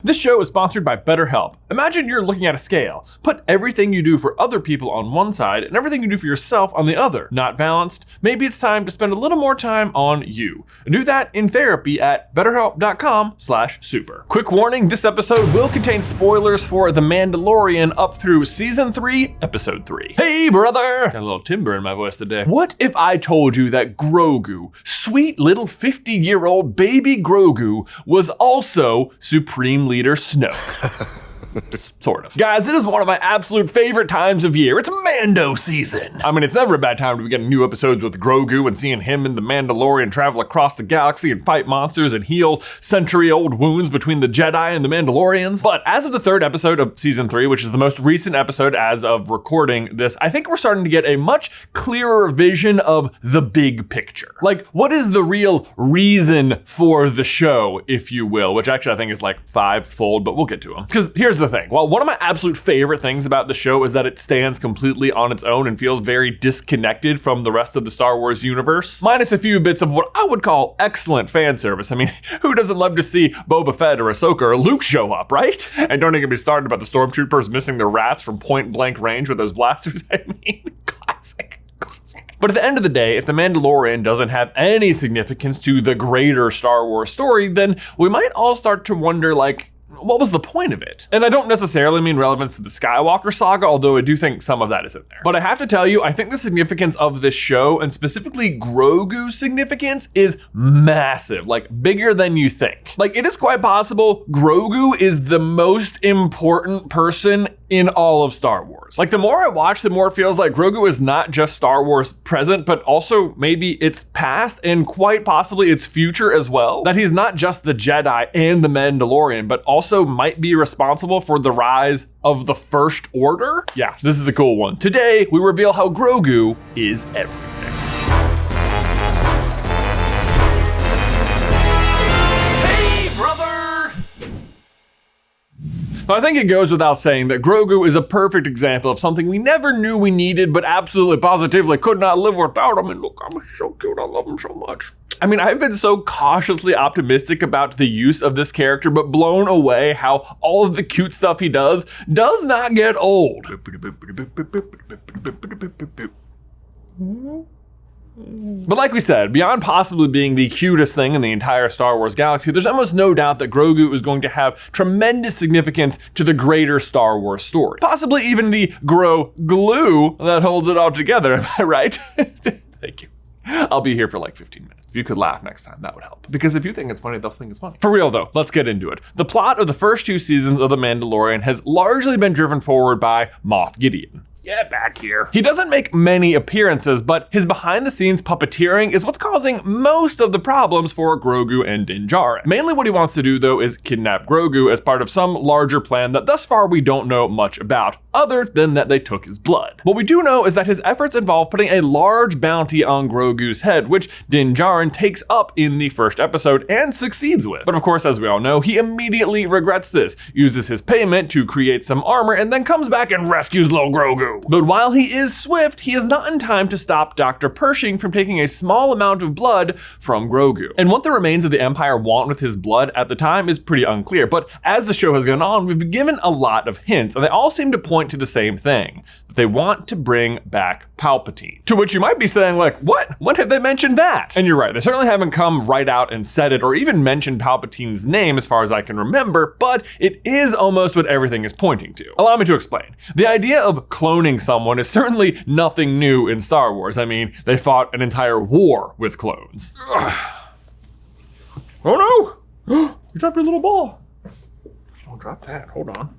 This show is sponsored by BetterHelp. Imagine you're looking at a scale. Put everything you do for other people on one side and everything you do for yourself on the other. Not balanced? Maybe it's time to spend a little more time on you. Do that in therapy at betterhelp.com/super. Quick warning, this episode will contain spoilers for The Mandalorian up through Season 3, Episode 3. Hey, brother! Got a little timbre in my voice today. What if I told you that Grogu, sweet little 50-year-old baby Grogu, was also Supreme Leader Snoke? Sort of. Guys, it is one of my absolute favorite times of year. It's Mando season. I mean, it's never a bad time to be getting new episodes with Grogu and seeing him and the Mandalorian travel across the galaxy and fight monsters and heal century-old wounds between the Jedi and the Mandalorians. But as of the third episode of Season 3, which is the most recent episode as of recording this, I think we're starting to get a much clearer vision of the big picture. Like, what is the real reason for the show, if you will, which actually I think is like fivefold, but we'll get to them. Because here's the thing. Well, one of my absolute favorite things about the show is that it stands completely on its own and feels very disconnected from the rest of the Star Wars universe, minus a few bits of what I would call excellent fan service. I mean, who doesn't love to see Boba Fett or Ahsoka or Luke show up, right? And don't even get me started about the stormtroopers missing their rats from point blank range with those blasters. I mean, classic. But at the end of the day, if The Mandalorian doesn't have any significance to the greater Star Wars story, then we might all start to wonder, like, what was the point of it? And I don't necessarily mean relevance to the Skywalker saga, although I do think some of that is in there. But I have to tell you, I think the significance of this show, and specifically Grogu's significance, is massive, like bigger than you think. Like, it is quite possible Grogu is the most important person in all of Star Wars. Like, the more I watch, the more it feels like Grogu is not just Star Wars present, but also maybe its past and quite possibly its future as well. That he's not just the Jedi and the Mandalorian, but also might be responsible for the rise of the First Order. Yeah, this is a cool one. Today, we reveal how Grogu is everything. I think it goes without saying that Grogu is a perfect example of something we never knew we needed, but absolutely positively could not live without him. And look, I'm so cute, I love him so much. I mean, I've been so cautiously optimistic about the use of this character, but blown away how all of the cute stuff he does not get old. But like we said, beyond possibly being the cutest thing in the entire Star Wars galaxy, there's almost no doubt that Grogu is going to have tremendous significance to the greater Star Wars story. Possibly even the glue that holds it all together, am I right? Thank you. I'll be here for like 15 minutes. If you could laugh next time, that would help. Because if you think it's funny, they'll think it's funny. For real though, let's get into it. The plot of the first two seasons of The Mandalorian has largely been driven forward by Moff Gideon. Get back here. He doesn't make many appearances, but his behind-the-scenes puppeteering is what's causing most of the problems for Grogu and Din Djarin. Mainly what he wants to do, though, is kidnap Grogu as part of some larger plan that thus far we don't know much about, other than that they took his blood. What we do know is that his efforts involve putting a large bounty on Grogu's head, which Din Djarin takes up in the first episode and succeeds with. But of course, as we all know, he immediately regrets this, uses his payment to create some armor, and then comes back and rescues little Grogu. But while he is swift, he is not in time to stop Dr. Pershing from taking a small amount of blood from Grogu. And what the remains of the Empire want with his blood at the time is pretty unclear, but as the show has gone on, we've been given a lot of hints, and they all seem to point to the same thing, that they want to bring back Palpatine. To which you might be saying, like, what? When have they mentioned that? And you're right, they certainly haven't come right out and said it, or even mentioned Palpatine's name as far as I can remember, but it is almost what everything is pointing to. Allow me to explain. The idea of cloning someone is certainly nothing new in Star Wars. I mean, they fought an entire war with clones. Oh no! You dropped your little ball. Don't drop that, hold on.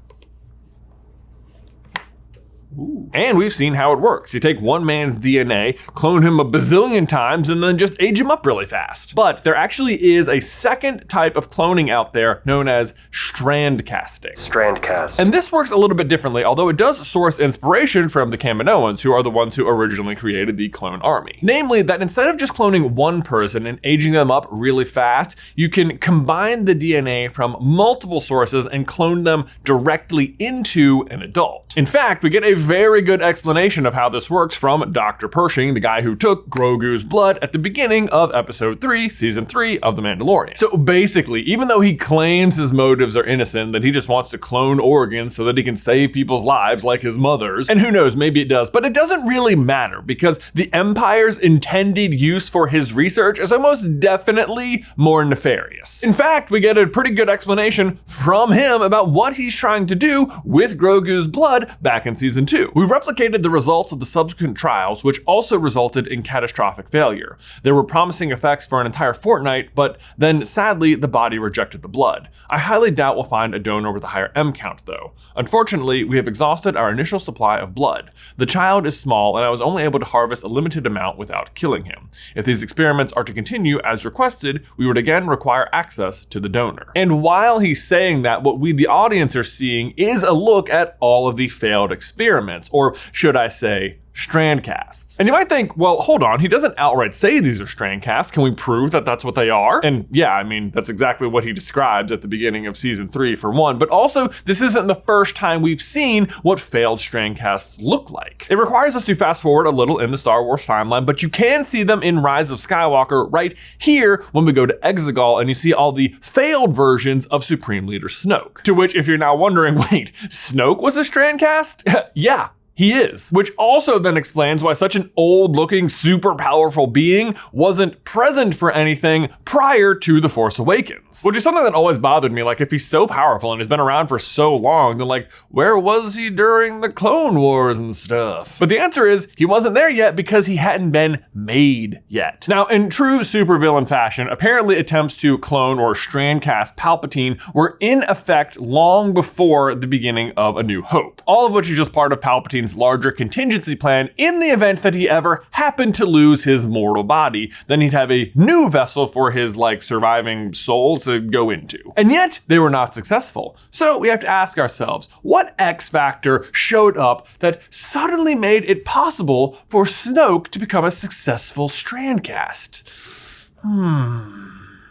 Ooh. And we've seen how it works. You take one man's DNA, clone him a bazillion times, and then just age him up really fast. But there actually is a second type of cloning out there known as strand casting. Strand cast. And this works a little bit differently, although it does source inspiration from the Kaminoans, who are the ones who originally created the clone army. Namely, that instead of just cloning one person and aging them up really fast, you can combine the DNA from multiple sources and clone them directly into an adult. In fact, we get a very good explanation of how this works from Dr. Pershing, the guy who took Grogu's blood at the beginning of episode 3, season 3 of The Mandalorian. So basically, even though he claims his motives are innocent, that he just wants to clone organs so that he can save people's lives like his mother's, and who knows, maybe it does, but it doesn't really matter because the Empire's intended use for his research is almost definitely more nefarious. In fact, we get a pretty good explanation from him about what he's trying to do with Grogu's blood back in season 2. We replicated the results of the subsequent trials, which also resulted in catastrophic failure. There were promising effects for an entire fortnight, but then sadly, the body rejected the blood. I highly doubt we'll find a donor with a higher M count though. Unfortunately, we have exhausted our initial supply of blood. The child is small and I was only able to harvest a limited amount without killing him. If these experiments are to continue as requested, we would again require access to the donor. And while he's saying that, what we the audience are seeing is a look at all of the failed experiments, or should I say, strand casts. And you might think, well, hold on, he doesn't outright say these are strand casts. Can we prove that that's what they are? And yeah, I mean, that's exactly what he describes at the beginning of season 3 for one, but also this isn't the first time we've seen what failed strand casts look like. It requires us to fast forward a little in the Star Wars timeline, but you can see them in Rise of Skywalker right here when we go to Exegol and you see all the failed versions of Supreme Leader Snoke. To which, if you're now wondering, wait, Snoke was a strand cast? Yeah. He is. Which also then explains why such an old-looking, super powerful being wasn't present for anything prior to The Force Awakens. Which is something that always bothered me, like if he's so powerful and has been around for so long, then like, where was he during the Clone Wars and stuff? But the answer is, he wasn't there yet because he hadn't been made yet. Now, in true supervillain fashion, apparently attempts to clone or strand cast Palpatine were in effect long before the beginning of A New Hope. All of which is just part of Palpatine's larger contingency plan in the event that he ever happened to lose his mortal body. Then he'd have a new vessel for his like surviving soul to go into. And yet they were not successful. So we have to ask ourselves, what X factor showed up that suddenly made it possible for Snoke to become a successful strand cast?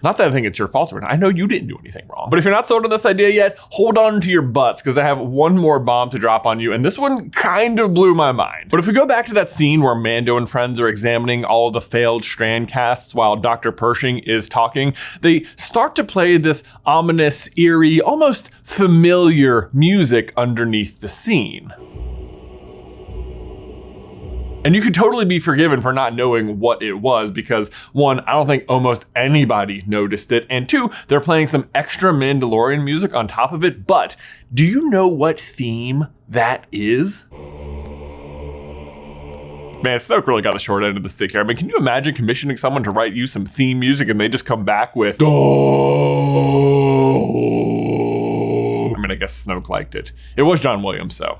Not that I think it's your fault or not. I know you didn't do anything wrong. But if you're not sold on this idea yet, hold on to your butts because I have one more bomb to drop on you, and this one kind of blew my mind. But if we go back to that scene where Mando and friends are examining all of the failed strand casts while Dr. Pershing is talking, they start to play this ominous, eerie, almost familiar music underneath the scene. And you could totally be forgiven for not knowing what it was because one, I don't think almost anybody noticed it, and two, they're playing some extra Mandalorian music on top of it, but do you know what theme that is? Man, Snoke really got the short end of the stick here. I mean, can you imagine commissioning someone to write you some theme music and they just come back with, oh. I mean, I guess Snoke liked it. It was John Williams, so.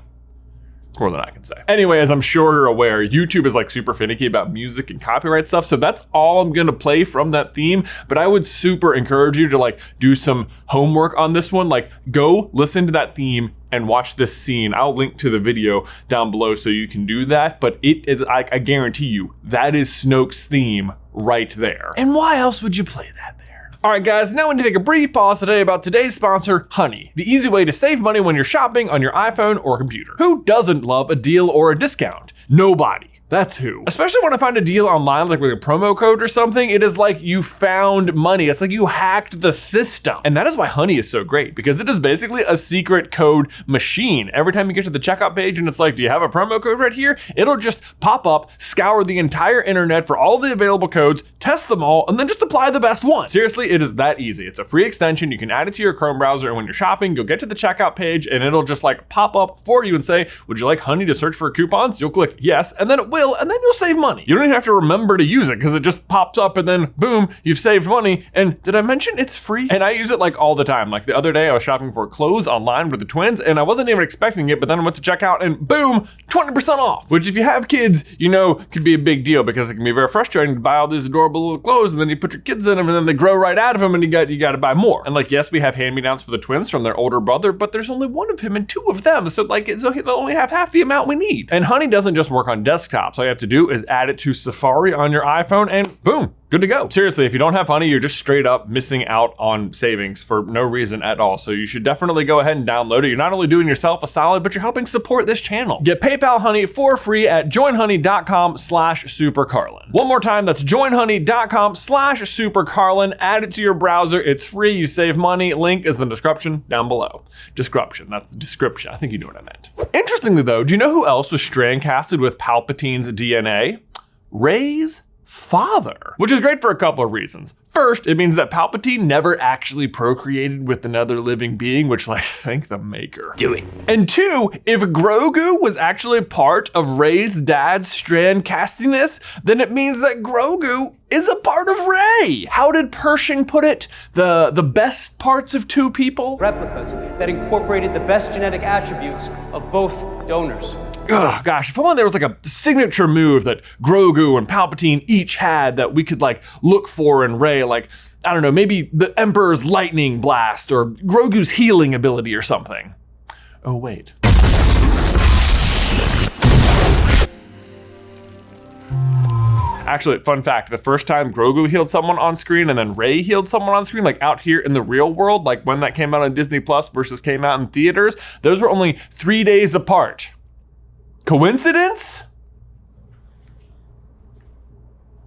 More than I can say. Anyway, as I'm sure you're aware, YouTube is like super finicky about music and copyright stuff, so that's all I'm gonna play from that theme, but I would super encourage you to like do some homework on this one, like go listen to that theme and watch this scene. I'll link to the video down below so you can do that, but it is, I guarantee you, that is Snoke's theme right there. And why else would you play that there? All right, guys, now we need to take a brief pause today about today's sponsor, Honey, the easy way to save money when you're shopping on your iPhone or computer. Who doesn't love a deal or a discount? Nobody. That's who. Especially when I find a deal online, like with a promo code or something, it is like you found money. It's like you hacked the system. And that is why Honey is so great, because it is basically a secret code machine. Every time you get to the checkout page and it's like, do you have a promo code right here? It'll just pop up, scour the entire internet for all the available codes, test them all, and then just apply the best one. Seriously, it is that easy. It's a free extension. You can add it to your Chrome browser, and when you're shopping, you'll get to the checkout page and it'll just like pop up for you and say, would you like Honey to search for coupons? You'll click yes, and then it will, and then you'll save money. You don't even have to remember to use it because it just pops up and then boom, you've saved money. And did I mention it's free? And I use it like all the time. Like the other day I was shopping for clothes online with the twins and I wasn't even expecting it, but then I went to check out and boom, 20% off, which if you have kids, you know, could be a big deal because it can be very frustrating to buy all these adorable little clothes and then you put your kids in them and then they grow right out of them and you got to buy more. And like, yes, we have hand-me-downs for the twins from their older brother, but there's only one of him and two of them. So like, they'll only have half the amount we need. And Honey doesn't just work on desktops. All you have to do is add it to Safari on your iPhone and boom, good to go. Seriously, if you don't have honey, you're just straight up missing out on savings for no reason at all. So you should definitely go ahead and download it. You're not only doing yourself a solid, but you're helping support this channel. Get PayPal honey for free at joinhoney.com/SuperCarlin. One more time, that's joinhoney.com/SuperCarlin. Add it to your browser. It's free. You save money. Link is in the description down below. Description. That's description. I think you knew what I meant. Interestingly though, do you know who else was strand casted with Palpatine's DNA? Rey's father, which is great for a couple of reasons. First, it means that Palpatine never actually procreated with another living being, which, like, thank the maker. Do it. And two, if Grogu was actually part of Reys Dad's strand castiness, then it means that Grogu is a part of Rey. How did Pershing put it? The best parts of two people? Replicas that incorporated the best genetic attributes of both donors. Ugh, gosh, if only there was like a signature move that Grogu and Palpatine each had that we could like look for in Rey, like, I don't know, maybe the Emperor's lightning blast or Grogu's healing ability or something. Oh, wait. Actually, fun fact, the first time Grogu healed someone on screen and then Rey healed someone on screen, like out here in the real world, like when that came out on Disney Plus versus came out in theaters, those were only 3 days apart. Coincidence?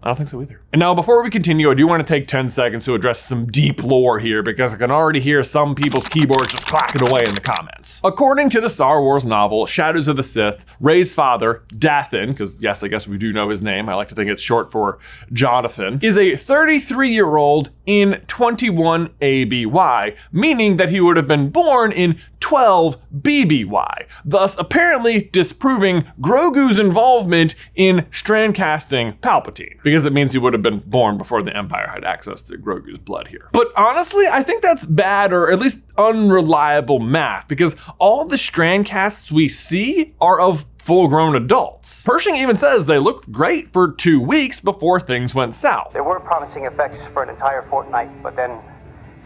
I don't think so either. And now before we continue, I do want to take 10 seconds to address some deep lore here because I can already hear some people's keyboards just clacking away in the comments. According to the Star Wars novel, Shadows of the Sith, Rey's father, Dathan, because yes, I guess we do know his name, I like to think it's short for Jonathan, is a 33-year-old in 21 ABY, meaning that he would have been born in 12 BBY, thus apparently disproving Grogu's involvement in strand casting Palpatine, because it means he would have been born before the Empire had access to Grogu's blood here. But honestly, I think that's bad, or at least unreliable math, because all the strand casts we see are of full-grown adults. Pershing even says they looked great for 2 weeks before things went south. There were promising effects for an entire fortnight, but then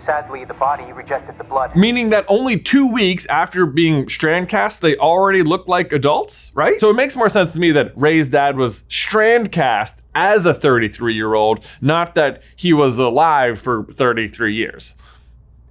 sadly, the body rejected the blood. Meaning that only 2 weeks after being strand cast, they already looked like adults, right? So it makes more sense to me that Rey's dad was strand cast as a 33-year-old, not that he was alive for 33 years.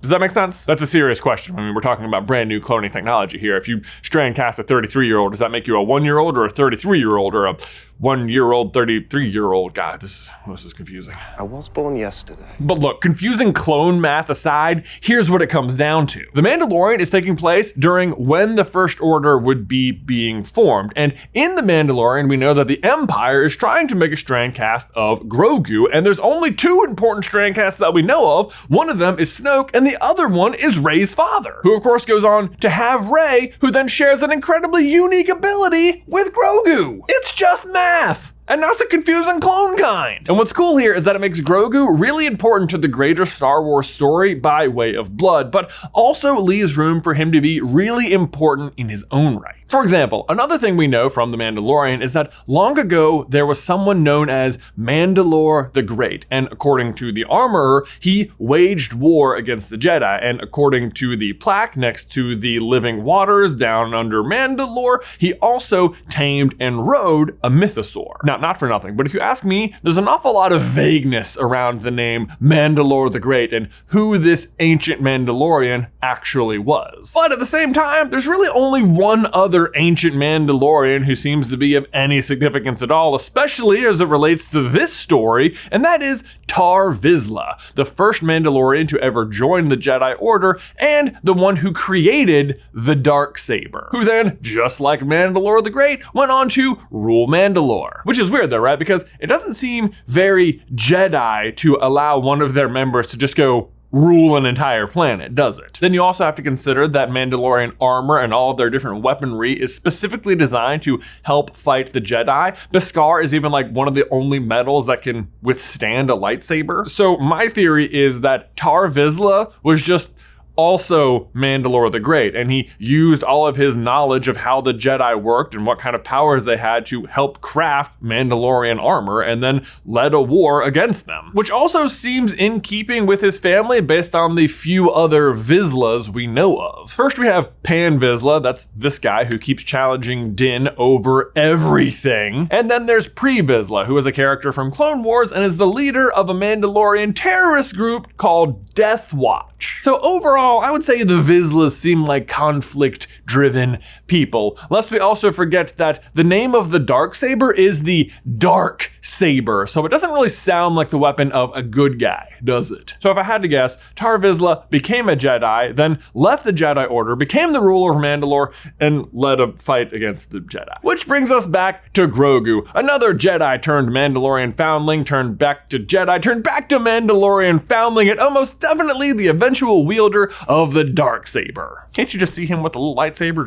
Does that make sense? That's a serious question. I mean, we're talking about brand new cloning technology here. If you strand cast a 33-year-old, does that make you a 1-year-old or a 33-year-old or a 1-year-old, 33-year-old? God, this is confusing. I was born yesterday. But look, confusing clone math aside, here's what it comes down to. The Mandalorian is taking place during when the First Order would be being formed. And in The Mandalorian, we know that the Empire is trying to make a strand cast of Grogu, and there's only 2 important strand casts that we know of. One of them is Snoke, and the other one is Rey's father, who of course goes on to have Rey, who then shares an incredibly unique ability with Grogu. It's just math. And not the confusing clone kind. And what's cool here is that it makes Grogu really important to the greater Star Wars story by way of blood, but also leaves room for him to be really important in his own right. For example, another thing we know from The Mandalorian is that long ago there was someone known as Mandalore the Great, and according to the armorer, he waged war against the Jedi, and according to the plaque next to the living waters down under Mandalore, he also tamed and rode a mythosaur. Now, not for nothing, but if you ask me, there's an awful lot of vagueness around the name Mandalore the Great and who this ancient Mandalorian actually was. But at the same time, there's really only one other ancient Mandalorian who seems to be of any significance at all, especially as it relates to this story, and that is Tar Vizsla, the first Mandalorian to ever join the Jedi Order and the one who created the Darksaber, who then, just like Mandalore the Great, went on to rule Mandalore. Which is weird though, right? Because it doesn't seem very Jedi to allow one of their members to just go rule an entire planet, does it? Then you also have to consider that Mandalorian armor and all of their different weaponry is specifically designed to help fight the Jedi. Beskar is even like one of the only metals that can withstand a lightsaber. So my theory is that Tar Vizsla was just also Mandalore the Great, and he used all of his knowledge of how the Jedi worked and what kind of powers they had to help craft Mandalorian armor, and then led a war against them. Which also seems in keeping with his family based on the few other Vizslas we know of. First we have Pan Vizsla, that's this guy who keeps challenging Din over everything. And then there's Pre Vizsla, who is a character from Clone Wars and is the leader of a Mandalorian terrorist group called Death Watch. So overall, I would say the Vizslas seem like conflict-driven people, lest we also forget that the name of the Darksaber is the Dark Saber, so it doesn't really sound like the weapon of a good guy, does it? So if I had to guess, Tar Vizsla became a Jedi, then left the Jedi Order, became the ruler of Mandalore, and led a fight against the Jedi. Which brings us back to Grogu, another Jedi turned Mandalorian foundling, turned back to Jedi, turned back to Mandalorian foundling, and almost definitely the eventual wielder of the Darksaber. Can't you just see him with a little lightsaber?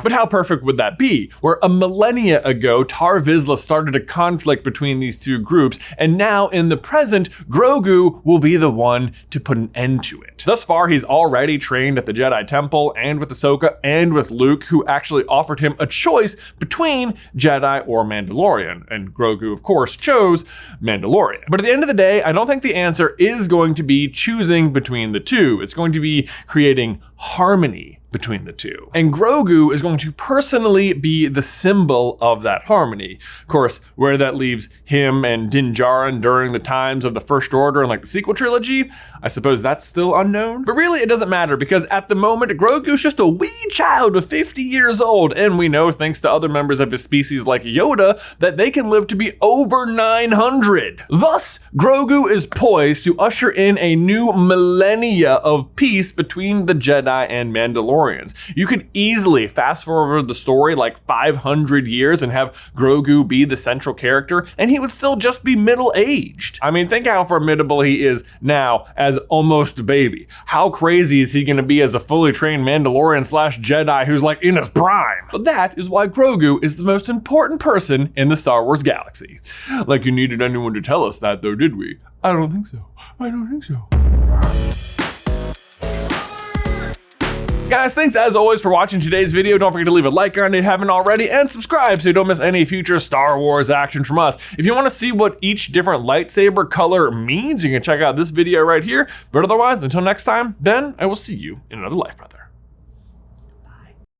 But how perfect would that be? Where a millennia ago, Tar Vizsla started a conflict between these two groups, and now in the present, Grogu will be the one to put an end to it. Thus far, he's already trained at the Jedi Temple, and with Ahsoka, and with Luke, who actually offered him a choice between Jedi or Mandalorian, and Grogu, of course, chose Mandalorian. But at the end of the day, I don't think the answer is going to be choosing between the two. It's going to be creating harmony between the two. And Grogu is going to personally be the symbol of that harmony. Of course, where that leaves him and Din Djarin during the times of the First Order and like the sequel trilogy, I suppose that's still unknown. But really, it doesn't matter, because at the moment, Grogu's just a wee child of 50 years old, and we know, thanks to other members of his species like Yoda, that they can live to be over 900. Thus, Grogu is poised to usher in a new millennia of peace between the Jedi and Mandalorians. You could easily fast forward the story like 500 years and have Grogu be the central character, and he would still just be middle-aged. I mean, think how formidable he is now as almost a baby. How crazy is he gonna be as a fully trained Mandalorian / Jedi who's like in his prime? But that is why Grogu is the most important person in the Star Wars galaxy. Like you needed anyone to tell us that though, did we? I don't think so. I don't think so. Guys, thanks as always for watching today's video. Don't forget to leave a like on it if you haven't already, and subscribe so you don't miss any future Star Wars action from us. If you want to see what each different lightsaber color means, you can check out this video right here. But otherwise, until next time, then I will see you in another life, brother.